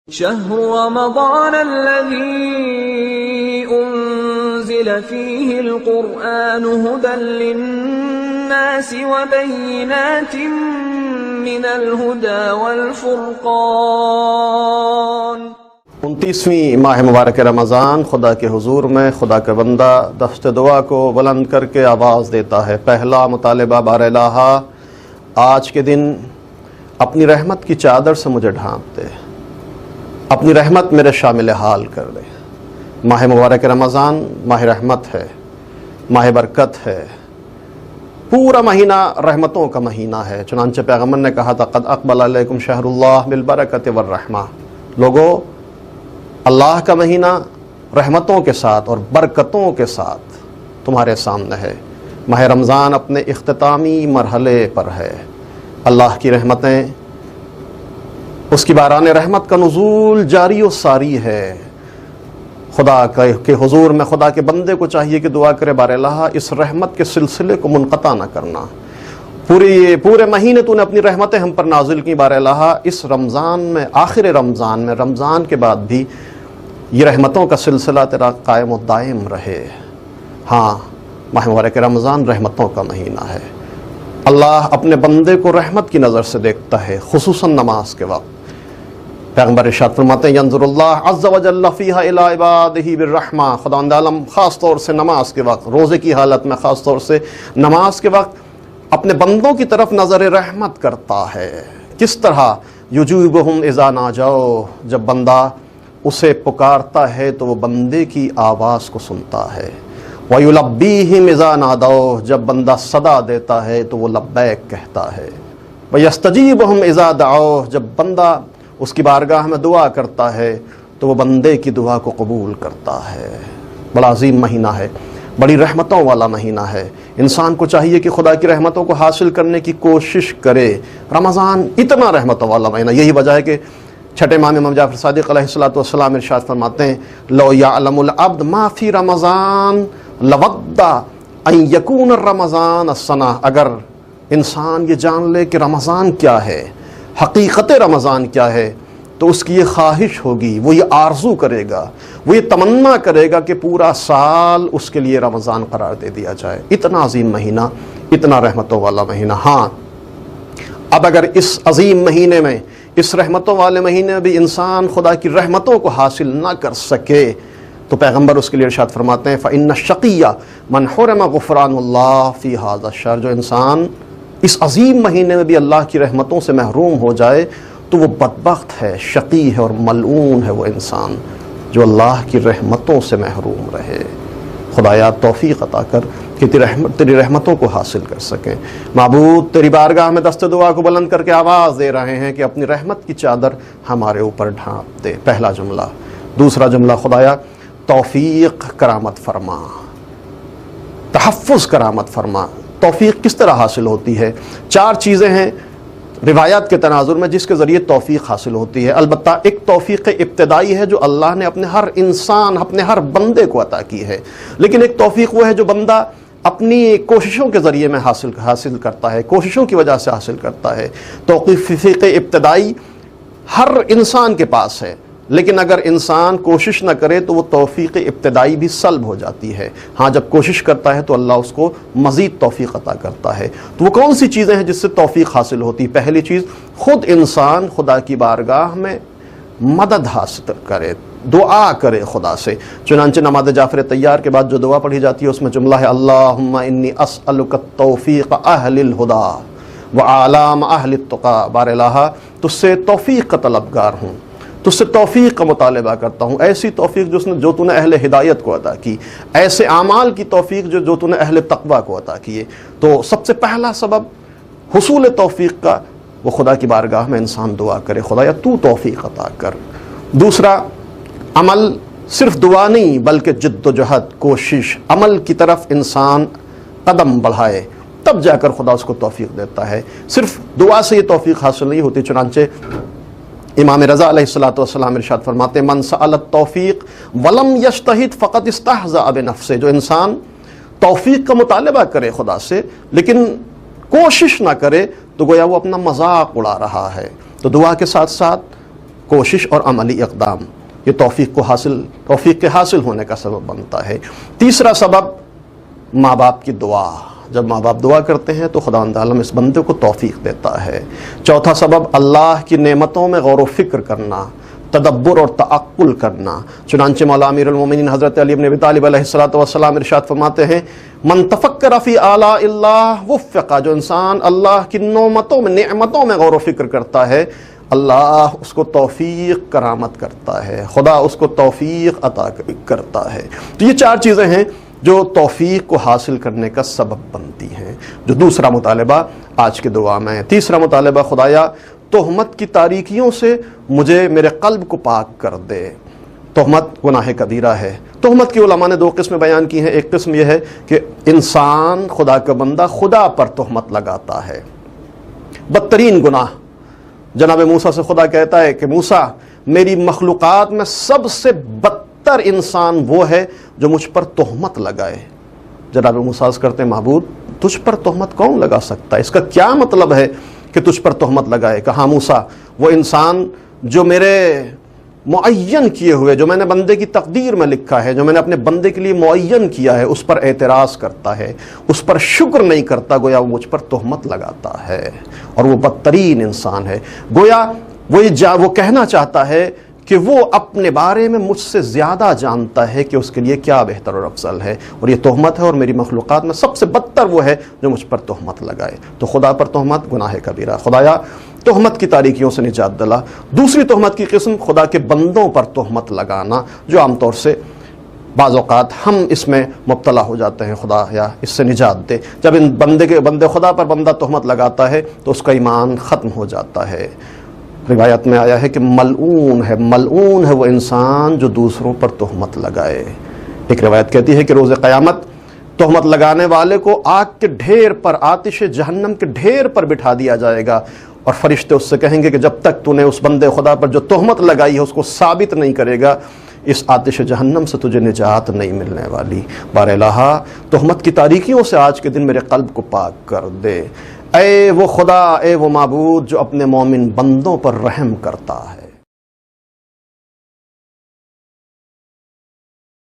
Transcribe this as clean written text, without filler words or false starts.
شهر رمضان الذي أنزل فيه القرآن هدى للناس وبينات من الهدى والفرقان 29ویں ماہ مبارک رمضان خدا کے حضور میں خدا کا بندہ دست دعا کو بلند کر کے آواز دیتا ہے۔ پہلا مطالبہ بار الہ، آج کے دن اپنی رحمت کی چادر سے مجھے ڈھانپ دے، اپنی رحمت میرے شامل حال کر دے۔ ماہ مبارک رمضان ماہ رحمت ہے، ماہ برکت ہے، پورا مہینہ رحمتوں کا مہینہ ہے۔ چنانچہ پیغمبر نے کہا تھا قد اقبل علیکم شہر اللہ بالبرکۃ والرحمہ، لوگو اللہ کا مہینہ رحمتوں کے ساتھ اور برکتوں کے ساتھ تمہارے سامنے ہے۔ ماہ رمضان اپنے اختتامی مرحلے پر ہے۔ اللہ کی رحمتیں، اس کی باران رحمت کا نزول جاری و ساری ہے۔ خدا کے حضور میں خدا کے بندے کو چاہیے کہ دعا کرے بار الہ اس رحمت کے سلسلے کو منقطع نہ کرنا۔ پورے مہینے تو نے اپنی رحمتیں ہم پر نازل کی بار الہ، اس رمضان میں، آخر رمضان میں، رمضان کے بعد بھی یہ رحمتوں کا سلسلہ تیرا قائم و دائم رہے۔ ہاں، ماہ مبارک رمضان رحمتوں کا مہینہ ہے۔ اللہ اپنے بندے کو رحمت کی نظر سے دیکھتا ہے، خصوصاً نماز کے وقت۔ پیغمبر ارشاد فرماتے ہیں ینظر اللہ عز وجل فیہا الی عبادہ بالرحمہ، خداوند عالم خاص طور سے نماز کے وقت، روزے کی حالت میں خاص طور سے نماز کے وقت اپنے بندوں کی طرف نظر رحمت کرتا ہے۔ کس طرح؟ یجیبہم اذا ناجوا، جب بندہ اسے پکارتا ہے تو وہ بندے کی آواز کو سنتا ہے۔ وَيُلَبِّيهِمْ اِذَا نَادَوْا، جب بندہ صدا دیتا ہے تو وہ لبیک کہتا ہے۔ وَيَسْتَجِيبُهُمْ اِذَا دَعَوْا، جب بندہ اس کی بارگاہ میں دعا کرتا ہے تو وہ بندے کی دعا کو قبول کرتا ہے۔ بڑا عظیم مہینہ ہے، بڑی رحمتوں والا مہینہ ہے۔ انسان کو چاہیے کہ خدا کی رحمتوں کو حاصل کرنے کی کوشش کرے۔ رمضان اتنا رحمتوں والا مہینہ، یہی وجہ ہے کہ چھٹے امام امام جعفر صادق علیہ السلام ارشاد فرماتے ہیں لو یعلم العبد ما فی رمضان لود ان یکون رمضان السنہ، اگر انسان یہ جان لے کہ رمضان کیا ہے، حقیقت رمضان کیا ہے، تو اس کی یہ خواہش ہوگی، وہ یہ آرزو کرے گا، وہ یہ تمنا کرے گا کہ پورا سال اس کے لیے رمضان قرار دے دیا جائے۔ اتنا عظیم مہینہ، اتنا رحمتوں والا مہینہ۔ ہاں، اب اگر اس عظیم مہینے میں، اس رحمتوں والے مہینے میں بھی انسان خدا کی رحمتوں کو حاصل نہ کر سکے تو پیغمبر اس کے لیے ارشاد فرماتے ہیں فَإِنَّ الشَّقِيَّ مَنْ حُرِمَ غُفْرَانُ اللَّهِ فِي هَذَا الشَّهْرِ، جو انسان اس عظیم مہینے میں بھی اللہ کی رحمتوں سے محروم ہو جائے تو وہ بدبخت ہے، شقی ہے اور ملعون ہے وہ انسان جو اللہ کی رحمتوں سے محروم رہے۔ خدایا توفیق عطا کر کہ تیری رحمتوں کو حاصل کر سکیں۔ معبود تیری بارگاہ میں دست دعا کو بلند کر کے آواز دے رہے ہیں کہ اپنی رحمت کی چادر ہمارے اوپر ڈھانپ دے، پہلا جملہ۔ دوسرا جملہ خدایا توفیق کرامت فرما، تحفظ کرامت فرما۔ توفیق کس طرح حاصل ہوتی ہے؟ 4 چیزیں ہیں روایات کے تناظر میں جس کے ذریعے توفیق حاصل ہوتی ہے۔ البتہ ایک توفیق ابتدائی ہے جو اللہ نے اپنے ہر انسان، اپنے ہر بندے کو عطا کی ہے، لیکن ایک توفیق وہ ہے جو بندہ اپنی کوششوں کے ذریعے میں حاصل کرتا ہے، کوششوں کی وجہ سے حاصل کرتا ہے۔ توفیق ابتدائی ہر انسان کے پاس ہے، لیکن اگر انسان کوشش نہ کرے تو وہ توفیق ابتدائی بھی سلب ہو جاتی ہے۔ ہاں، جب کوشش کرتا ہے تو اللہ اس کو مزید توفیق عطا کرتا ہے۔ تو وہ کون سی چیزیں ہیں جس سے توفیق حاصل ہوتی؟ پہلی چیز، خود انسان خدا کی بارگاہ میں مدد حاصل کرے، دعا کرے خدا سے۔ چنانچہ نماز جعفر طیار کے بعد جو دعا پڑھی جاتی ہے اس میں جملہ ہے اللہم انی اسألک التوفیق اہل الہدی وعلام اہل التقی، بار الہ تجھ سے توفیق کا طلبگار ہوں، تجھ سے توفیق کا مطالبہ کرتا ہوں، ایسی توفیق جو تو نے اہل ہدایت کو عطا کی، ایسے اعمال کی توفیق جو تو نے اہل تقوی کو عطا کیے۔ تو سب سے پہلا سبب حصول توفیق کا وہ خدا کی بارگاہ میں انسان دعا کرے، خدایا تو توفیق عطا کر۔ دوسرا، عمل، صرف دعا نہیں بلکہ جد و جہد، کوشش، عمل کی طرف انسان قدم بڑھائے، تب جا کر خدا اس کو توفیق دیتا ہے۔ صرف دعا سے یہ توفیق حاصل نہیں ہوتی۔ چنانچہ امام رضا علیہ السلام ارشاد فرماتے ہیں من سأل التوفیق ولم یجتہد فقد استہزأ بنفسہ، جو انسان توفیق کا مطالبہ کرے خدا سے لیکن کوشش نہ کرے تو گویا وہ اپنا مذاق اڑا رہا ہے۔ تو دعا کے ساتھ ساتھ کوشش اور عملی اقدام یہ توفیق کے حاصل ہونے کا سبب بنتا ہے۔ تیسرا سبب ماں باپ کی دعا، جب ماں باپ دعا کرتے ہیں تو خداوند عالم اس بندے کو توفیق دیتا ہے۔ چوتھا سبب اللہ کی نعمتوں میں غور و فکر کرنا، تدبر اور تعقل کرنا۔ چنانچہ مولا امیر المومنین حضرت علی بن ابی طالب علیہ الصلوۃ والسلام ارشاد فرماتے ہیں، من تفکر فی آلاء اللہ وفق، جو انسان اللہ کی نعمتوں میں غور و فکر کرتا ہے اللہ اس کو توفیق کرامت کرتا ہے، خدا اس کو توفیق عطا کرتا ہے۔ تو یہ چار چیزیں ہیں جو توفیق کو حاصل کرنے کا سبب بنتی ہیں۔ جو دوسرا مطالبہ آج کے دعا میں، تیسرا مطالبہ، خدایا تہمت کی تاریکیوں سے مجھے میرے قلب کو پاک کر دے۔ تہمت گناہ کبیرہ ہے۔ تہمت کی علماء نے دو قسمیں بیان کی ہیں۔ ایک قسم یہ ہے کہ انسان خدا کا بندہ خدا پر تہمت لگاتا ہے، بدترین گناہ۔ جناب موسیٰ سے خدا کہتا ہے کہ موسیٰ میری مخلوقات میں سب سے بدتر انسان وہ ہے جو مجھ پر تہمت لگائے۔ جناب موسیٰ عرض کرتے ہیں معبود تجھ پر تہمت کون لگا سکتا ہے؟ اس کا کیا مطلب ہے کہ تجھ پر تہمت لگائے؟ کہا موسیٰ وہ انسان جو میرے معین کیے ہوئے، جو میں نے بندے کی تقدیر میں لکھا ہے، جو میں نے اپنے بندے کے لیے معین کیا ہے، اس پر اعتراض کرتا ہے، اس پر شکر نہیں کرتا، گویا وہ مجھ پر تہمت لگاتا ہے اور وہ بدترین انسان ہے۔ گویا وہ کہنا چاہتا ہے کہ وہ اپنے بارے میں مجھ سے زیادہ جانتا ہے کہ اس کے لیے کیا بہتر اور افضل ہے، اور یہ تہمت ہے، اور میری مخلوقات میں سب سے بدتر وہ ہے جو مجھ پر تہمت لگائے۔ تو خدا پر تہمت گناہ کبیرہ۔ خدایا تہمت کی تاریکیوں سے نجات دلا۔ دوسری تہمت کی قسم خدا کے بندوں پر تہمت لگانا، جو عام طور سے بعض اوقات ہم اس میں مبتلا ہو جاتے ہیں۔ خدا یا اس سے نجات دے۔ جب ان بندے خدا پر بندہ تہمت لگاتا ہے تو اس کا ایمان ختم ہو جاتا ہے۔ روایت میں آیا ہے کہ ملعون ہے وہ انسان جو دوسروں پر تہمت لگائے۔ ایک روایت کہتی ہے کہ روز قیامت تہمت لگانے والے کو آگ کے ڈھیر پر، آتش جہنم کے ڈھیر پر بٹھا دیا جائے گا، اور فرشتے اس سے کہیں گے کہ جب تک تو نے اس بندے خدا پر جو تہمت لگائی ہے اس کو ثابت نہیں کرے گا، اس آتش جہنم سے تجھے نجات نہیں ملنے والی۔ بار الہا تہمت کی تاریکیوں سے آج کے دن میرے قلب کو پاک کر دے۔ اے وہ خدا، اے وہ معبود جو اپنے مومن بندوں پر رحم کرتا ہے۔